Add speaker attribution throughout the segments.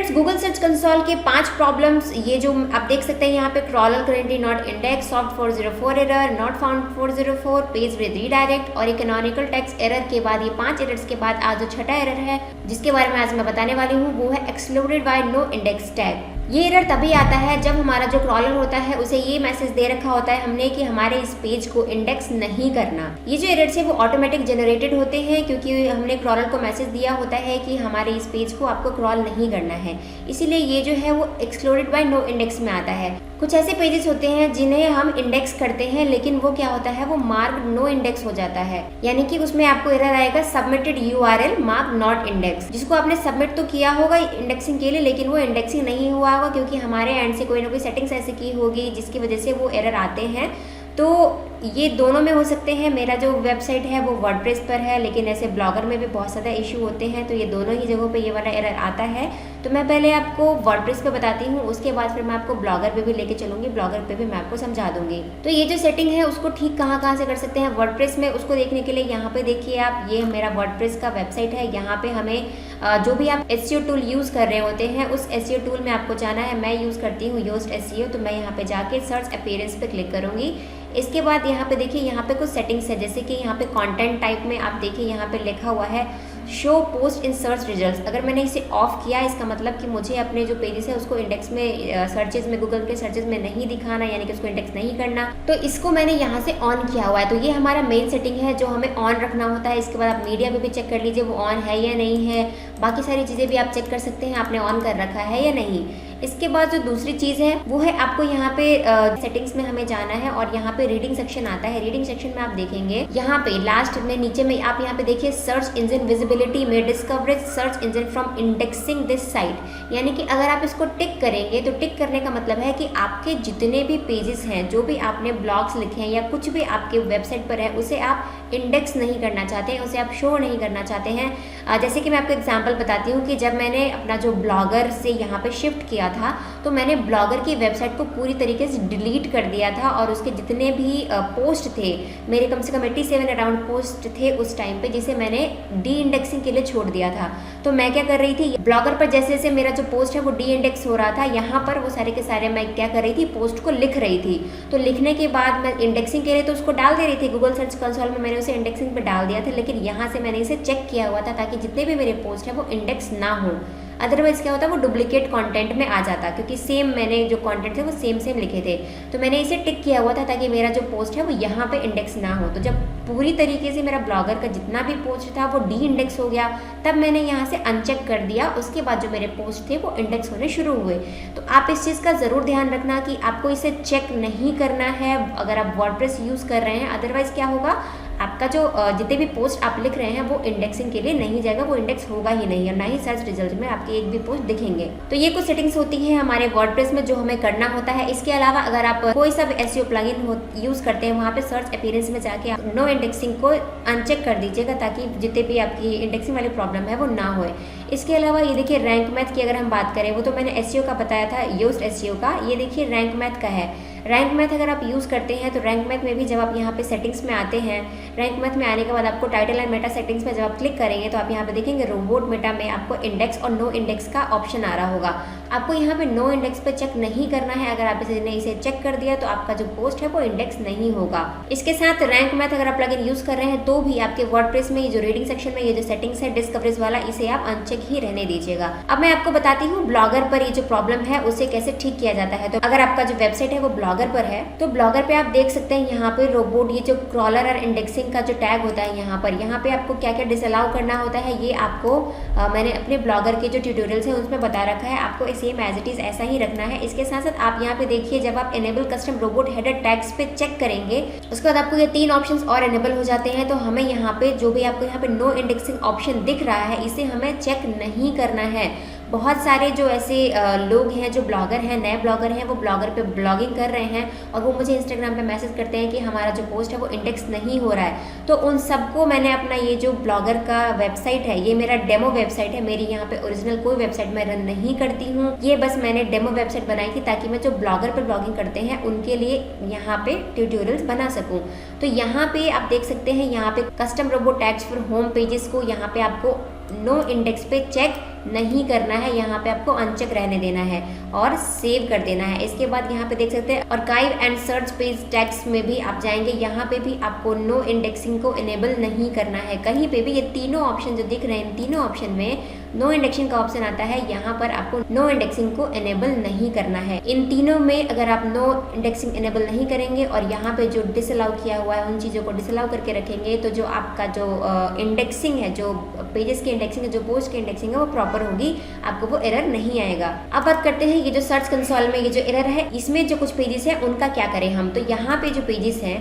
Speaker 1: Friends, Google search console के 5 problems, ये जो आप देख सकते हैं यहाँ पे, crawler currently not index, soft 404 error, not found 404, page with redirect और एक कैनोनिकल टेक्स्ट एरर के बाद ये 5 एरर्स के बाद आज जो छठा एरर है जिसके बारे में आज मैं बताने वाली हूँ वो है excluded by no index tag. ये एरर तभी आता है जब हमारा जो क्रॉलर होता है उसे ये मैसेज दे रखा होता है हमने कि हमारे इस पेज को इंडेक्स नहीं करना। ये जो एरर्स है वो ऑटोमेटिक जनरेटेड होते हैं क्योंकि हमने क्रॉलर को मैसेज दिया होता है कि हमारे इस पेज को आपको क्रॉल नहीं करना है, इसीलिए ये जो है वो एक्सक्लूडेड बाय नो इंडेक्स में आता है। कुछ ऐसे पेजेस होते हैं जिन्हें हम इंडेक्स करते हैं लेकिन वो क्या होता है, वो मार्क नो इंडेक्स हो जाता है, यानी कि उसमें आपको एरर आएगा submitted URL mark not index, जिसको आपने सबमिट तो किया होगा इंडेक्सिंग के लिए लेकिन वो इंडेक्सिंग नहीं हुआ होगा क्योंकि हमारे एंड से कोई ना कोई सेटिंग्स ऐसी की होगी जिसकी वजह से वो एरर आते हैं। तो ये दोनों में हो सकते हैं। मेरा जो वेबसाइट है वो वर्डप्रेस पर है लेकिन ऐसे ब्लॉगर में भी बहुत ज़्यादा इशू होते हैं, तो ये दोनों ही जगहों पे ये वाला एरर आता है। तो मैं पहले आपको वर्डप्रेस पे बताती हूँ, उसके बाद फिर मैं आपको ब्लॉगर पे भी लेके चलूँगी, ब्लॉगर पे भी मैं आपको समझा दूँगी। तो ये जो सेटिंग है उसको ठीक कहाँ से कर सकते हैं वर्डप्रेस में, उसको देखने के लिए यहाँ पे देखिए आप, ये मेरा वर्डप्रेस का वेबसाइट है। यहाँ पे हमें जो भी आप एसईओ टूल यूज़ कर रहे होते हैं उस एसईओ टूल में आपको जाना है। मैं यूज़ करती हूँ योस्ट एसईओ, तो मैं यहाँ पे जाके सर्च अपीयरेंस पे क्लिक करूँगी। इसके बाद यहाँ पे देखिए, यहाँ पे कुछ सेटिंग्स है, जैसे कि यहाँ पे कंटेंट टाइप में आप देखिए यहाँ पे लिखा हुआ है show post in search results. अगर मैंने इसे ऑफ किया इसका मतलब कि मुझे अपने जो पेजेस है उसको इंडेक्स में सर्चेज में, गूगल के सर्चेज में नहीं दिखाना, यानी कि उसको इंडेक्स नहीं करना। तो इसको मैंने यहाँ से ऑन किया हुआ है, तो ये हमारा मेन सेटिंग है जो हमें ऑन रखना होता है। इसके बाद आप मीडिया पे भी चेक कर लीजिए वो ऑन है या नहीं है, बाकी सारी चीज़ें भी आप चेक कर सकते हैं आपने ऑन कर रखा है या नहीं। इसके बाद जो दूसरी चीज़ है वो है आपको यहाँ पे सेटिंग्स में हमें जाना है और यहाँ पे रीडिंग सेक्शन आता है। रीडिंग सेक्शन में आप देखेंगे यहाँ पे लास्ट में नीचे में आप यहाँ पे देखिए सर्च इंजन विजिबिलिटी में discourage search engine from indexing this site, यानी कि अगर आप इसको टिक करेंगे तो टिक करने का मतलब है कि आपके जितने भी पेजेस हैं, जो भी आपने ब्लॉग्स लिखे हैं या कुछ भी आपके वेबसाइट पर है उसे आप इंडेक्स नहीं करना चाहते हैं, उसे आप शो नहीं करना चाहते हैं। जैसे कि मैं आपको एग्जाम्पल बताती हूँ कि जब मैंने अपना जो ब्लॉगर से यहाँ पे शिफ्ट किया था तो मैंने ब्लॉगर की वेबसाइट को पूरी तरीके से डिलीट कर दिया था और उसके जितने भी पोस्ट थे, मेरे कम से कम 87 अराउंड पोस्ट थे उस टाइम पे, जिसे मैंने डी इंडेक्सिंग के लिए छोड़ दिया था। तो मैं क्या कर रही थी, ब्लॉगर पर जैसे जैसे मेरा जो पोस्ट है वो डी इंडेक्स हो रहा था, यहाँ पर वो सारे के सारे मैं क्या कर रही थी, पोस्ट को लिख रही थी। तो लिखने के बाद मैं इंडेक्सिंग के लिए तो उसको डाल दे रही थी, गूगल सर्च कंसोल में मैंने उसे इंडेक्सिंग पे डाल दिया था, लेकिन यहाँ से मैंने इसे चेक किया हुआ था ताकि जितने भी मेरे पोस्ट है वो इंडेक्स ना हो। अदरवाइज क्या होता है, वो डुप्लीकेट कंटेंट में आ जाता, क्योंकि सेम मैंने जो कंटेंट थे वो सेम लिखे थे। तो मैंने इसे टिक किया हुआ था ताकि मेरा जो पोस्ट है वो यहाँ पे इंडेक्स ना हो। तो जब पूरी तरीके से मेरा ब्लॉगर का जितना भी पोस्ट था वो डी इंडेक्स हो गया, तब मैंने यहाँ से अनचेक कर दिया। उसके बाद जो मेरे पोस्ट थे वो इंडेक्स होने शुरू हुए। तो आप इस चीज़ का ज़रूर ध्यान रखना कि आपको इसे चेक नहीं करना है अगर आप वर्डप्रेस यूज़ कर रहे हैं। अदरवाइज क्या होगा, आपका जो जितने भी पोस्ट आप लिख रहे हैं वो इंडेक्सिंग के लिए नहीं जाएगा, वो इंडेक्स होगा ही नहीं और ना ही सर्च रिजल्ट में आपके एक भी पोस्ट दिखेंगे। तो ये कुछ सेटिंग्स होती हैं हमारे वर्डप्रेस में जो हमें करना होता है। इसके अलावा अगर आप कोई सा भी एसईओ प्लगइन यूज़ करते हैं, वहाँ पे सर्च अपीयरेंस में जाके आप नो इंडेक्सिंग को अनचेक कर दीजिएगा ताकि जितने भी आपकी इंडेक्सिंग वाली प्रॉब्लम है वो ना होए। इसके अलावा ये देखिए रैंक मैथ की अगर हम बात करें, वो तो मैंने एसईओ का बताया था, योस्ट एसईओ का। ये देखिए रैंक मैथ का है। रैंक मैथ अगर आप यूज़ करते हैं तो रैंक मैथ में भी जब आप यहाँ पे सेटिंग्स में आते हैं, रैंक मैथ में आने के बाद आपको टाइटल एंड मेटा सेटिंग्स में जब आप क्लिक करेंगे तो आप यहाँ पे देखेंगे रोबोट मेटा में आपको इंडेक्स और नो इंडेक्स का ऑप्शन आ रहा होगा। आपको यहाँ पे नो इंडेक्स पे चेक नहीं करना है। अगर आप इसे चेक कर दिया तो आपका जो पोस्ट है वो इंडेक्स नहीं होगा। इसके साथ रैंक मैथ अगर आप प्लगइन यूज़ कर रहे हैं तो भी आपके वर्डप्रेस में ये जो रीडिंग सेक्शन में ये जो सेटिंग्स है डिस्कवरेज वाला, इसे आप अनचेक ही रहने दीजिएगा। अब मैं आपको बताती हूँ ब्लॉगर पर ये जो प्रॉब्लम है उसे कैसे ठीक किया जाता है। तो अगर आपका जो वेबसाइट है वो ब्लॉगर पर है तो ब्लॉगर पे आप देख सकते हैं यहाँ पे रोबोट, ये जो क्रॉलर और इंडेक्सिंग का जो टैग होता है यहाँ पे आपको क्या क्या डिसअलाउ करना होता है ये आपको मैंने अपने ब्लॉगर के जो ट्यूटोरियल्स हैं उसमें बता रखा है। आपको सेम एज इट इज ऐसा ही रखना है। इसके साथ साथ आप यहाँ पे देखिए जब आप enable custom robot header tags पे चेक करेंगे उसके बाद आपको ये 3 ऑप्शंस और एनेबल हो जाते हैं। तो हमें यहाँ पे जो भी आपको यहाँ पे नो इंडेक्सिंग ऑप्शन दिख रहा है इसे हमें चेक नहीं करना है। बहुत सारे जो ऐसे लोग हैं जो ब्लॉगर हैं, नए ब्लॉगर हैं, वो ब्लॉगर पे ब्लॉगिंग कर रहे हैं और वो मुझे इंस्टाग्राम पे मैसेज करते हैं कि हमारा जो पोस्ट है वो इंडेक्स नहीं हो रहा है। तो उन सबको मैंने अपना ये जो ब्लॉगर का वेबसाइट है, ये मेरा डेमो वेबसाइट है, मेरी यहाँ पे ओरिजिनल कोई वेबसाइट मैं रन नहीं करती हूँ। ये बस मैंने डेमो वेबसाइट बनाई थी ताकि मैं जो ब्लॉगर पर ब्लॉगिंग करते हैं उनके लिए यहाँ पे ट्यूटोरियल्स बना सकूँ। तो यहाँ पे आप देख सकते हैं, यहाँ पे custom robot tags for home pages को यहाँ पे आपको नो इंडेक्स पे चेक नहीं करना है, यहाँ पे आपको अनचेक रहने देना है और सेव कर देना है। इसके बाद यहाँ पे देख सकते हैं archive and search page tags में भी आप जाएंगे, यहाँ पे भी आपको नो इंडेक्सिंग को इनेबल नहीं करना है कहीं पे भी। ये तीनों ऑप्शन जो दिख रहे हैं, इन तीनों ऑप्शन में नो इंडेक्सिंग का ऑप्शन आता है, यहाँ पर आपको नो इंडेक्सिंग को इनेबल नहीं करना है। इन तीनों में अगर आप नो इंडेक्सिंग इनेबल नहीं करेंगे और यहाँ पे जो डिसअलाउ किया हुआ है उन चीज़ों को डिसअलाउ करके रखेंगे, तो जो आपका जो इंडेक्सिंग है, जो पेजेस की इंडेक्सिंग है, जो पोस्ट की इंडेक्सिंग है, वो प्रॉपर होगी, आपको वो एरर नहीं आएगा। अब बात करते हैं ये जो सर्च कंसोल में ये जो एरर है, इसमें जो कुछ पेजेस है उनका क्या करें हम। तो यहाँ पे जो पेजेस हैं,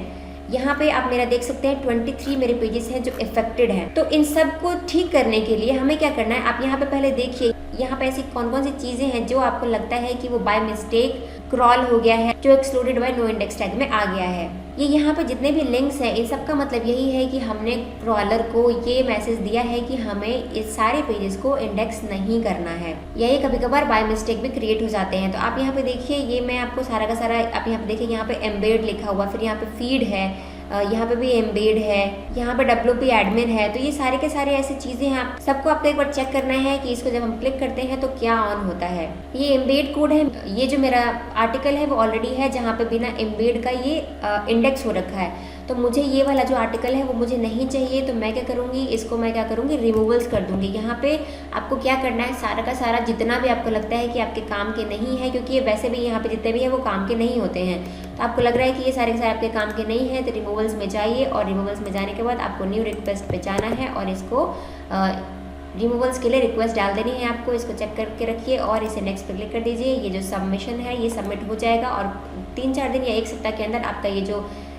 Speaker 1: यहाँ पे आप मेरा देख सकते हैं 23 मेरे पेजेस हैं जो इफेक्टेड हैं। तो इन सब को ठीक करने के लिए हमें क्या करना है, आप यहाँ पे पहले देखिए यहाँ पे ऐसी कौन कौन सी चीज़ें हैं जो आपको लगता है कि वो बाय मिस्टेक क्रॉल हो गया है, जो excluded by no index tag में आ गया है। ये यहाँ पे जितने भी लिंक्स हैं, इन सब का मतलब यही है कि हमने क्रॉलर को ये मैसेज दिया है कि हमें इस सारे पेजेस को इंडेक्स नहीं करना है। यही कभी कभार बाय मिस्टेक भी क्रिएट हो जाते हैं। तो आप यहाँ पे देखिए, ये मैं आपको सारा का सारा, आप यहाँ पे देखिए, यहाँ पे एम्बेड लिखा हुआ, फिर यहाँ पे फीड है, यहाँ पे भी एम्बेड है, यहाँ पे WP एडमिन है। तो ये सारे के सारे ऐसी चीज़ें हैं, आप सबको आपको एक बार चेक करना है कि इसको जब हम क्लिक करते हैं तो क्या ऑन होता है। ये एम्बेड कोड है, ये जो मेरा आर्टिकल है वो ऑलरेडी है जहाँ पे बिना एम्बेड का ये इंडेक्स हो रखा है। तो मुझे ये वाला जो आर्टिकल है वो मुझे नहीं चाहिए, तो मैं क्या करूँगी, इसको मैं क्या करूँगी, रिमूवल्स कर दूँगी। यहाँ पे आपको क्या करना है, सारा का सारा जितना भी आपको लगता है कि आपके काम के नहीं है, क्योंकि ये वैसे भी यहाँ पे जितने भी है वो काम के नहीं होते हैं, तो आपको लग रहा है कि ये सारे के सारे आपके काम के नहीं है, तो रिमूवल्स में जाइए और रिमूवल्स में जाने के बाद आपको न्यू रिक्वेस्ट पे जाना है और इसको रिमूवल्स के लिए रिक्वेस्ट डाल देनी है आपको। इसको चेक करके रखिए और इसे नेक्स्ट पे क्लिक कर दीजिए। ये जो सबमिशन है ये सबमिट हो जाएगा और 3-4 दिन या 1 सप्ताह के अंदर आपका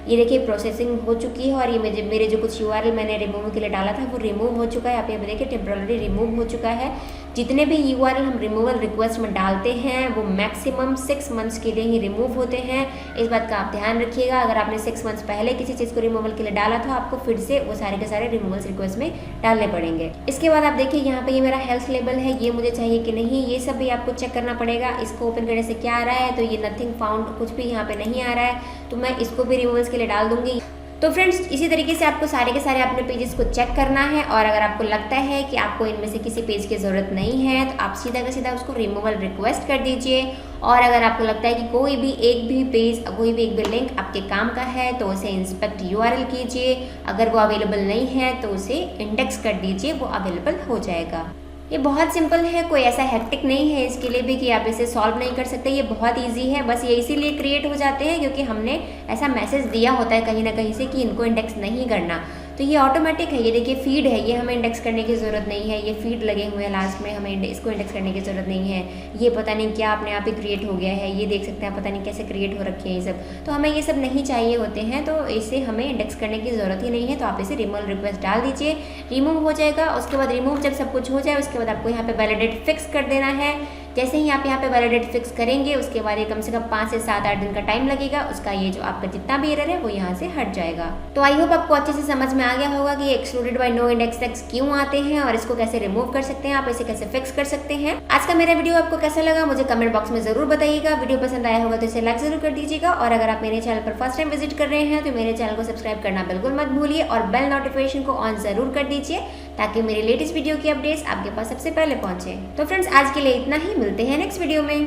Speaker 1: ये देखिए प्रोसेसिंग हो चुकी है और ये मेरे जो कुछ URL मैंने रिमूव के लिए डाला था वो रिमूव हो चुका है। आप यहाँ पे देखिए टेम्पररी रिमूव हो चुका है। जितने भी URL हम रिमूवल रिक्वेस्ट में डालते हैं वो मैक्सिमम 6 मंथ्स के लिए ही रिमूव होते हैं। इस बात का आप ध्यान रखिएगा। अगर आपने 6 मंथ्स पहले किसी चीज़ को रिमूवल के लिए डाला था, आपको फिर से वो सारे के सारे रिमूवल्स रिक्वेस्ट में डालने पड़ेंगे। इसके बाद आप देखिए यहाँ पे ये मेरा हेल्थ लेबल है, ये मुझे चाहिए कि नहीं, ये सब भी आपको चेक करना पड़ेगा। इसको ओपन करने से क्या आ रहा है, तो ये नथिंग फाउंड कुछ भी यहाँ पे नहीं आ रहा है, तो मैं इसको भी रिमूवल्स के लिए डाल दूंगी। तो फ्रेंड्स, इसी तरीके से आपको सारे के सारे अपने पेजेस को चेक करना है और अगर आपको लगता है कि आपको इनमें से किसी पेज की ज़रूरत नहीं है तो आप सीधा का सीधा उसको रिमूवल रिक्वेस्ट कर दीजिए। और अगर आपको लगता है कि कोई भी एक भी पेज, कोई भी एक भी लिंक आपके काम का है तो उसे इंस्पेक्ट URL कीजिए। अगर वो अवेलेबल नहीं है तो उसे इंडेक्स कर दीजिए, वो अवेलेबल हो जाएगा। ये बहुत सिंपल है, कोई ऐसा हेक्टिक नहीं है इसके लिए भी कि आप इसे सॉल्व नहीं कर सकते। ये बहुत इजी है, बस ये इसीलिए क्रिएट हो जाते हैं क्योंकि हमने ऐसा मैसेज दिया होता है कहीं ना कहीं से कि इनको इंडेक्स नहीं करना। तो ये ऑटोमेटिक है। ये देखिए फीड है, ये हमें इंडेक्स करने की ज़रूरत नहीं है। ये फीड लगे हुए हैं लास्ट में, हमें इसको इंडेक्स करने की ज़रूरत नहीं है। ये पता नहीं क्या अपने आप ही क्रिएट हो गया है, ये देख सकते हैं, पता नहीं कैसे क्रिएट हो रखे हैं ये सब। तो हमें ये सब नहीं चाहिए होते हैं, तो इसे हमें इंडेक्स करने की ज़रूरत ही नहीं है। तो आप इसे रिमूवल रिक्वेस्ट डाल दीजिए, रिमूव हो जाएगा। उसके बाद रिमूव जब सब कुछ हो जाए उसके बाद आपको यहाँ पे वैलिडेट फिक्स कर देना है। जैसे ही आप यहाँ पे वैलिडेट फिक्स करेंगे उसके बाद ये कम से कम 5 से 7-8 दिन का टाइम लगेगा। उसका ये जो आपका जितना भी एरर है वो यहाँ से हट जाएगा। तो आई होप आपको अच्छे से समझ में आ गया होगा कि excluded by no index tags क्यों आते हैं और इसको कैसे रिमूव कर सकते हैं, आप इसे कैसे फिक्स कर सकते हैं। आज का मेरा वीडियो आपको कैसा लगा मुझे कमेंट बॉक्स में जरूर बताइएगा। वीडियो पसंद आया होगा तो इसे लाइक जरूर कर दीजिएगा और अगर आप मेरे चैनल पर फर्स्ट टाइम विजिट कर रहे हैं तो मेरे चैनल को सब्सक्राइब करना बिल्कुल मत भूलिए और बेल नोटिफिकेशन को ऑन जरूर कर दीजिए ताकि मेरे लेटेस्ट वीडियो की अपडेट्स आपके पास सबसे पहले पहुंचे। तो फ्रेंड्स, आज के लिए इतना ही, मिलते हैं नेक्स्ट वीडियो में।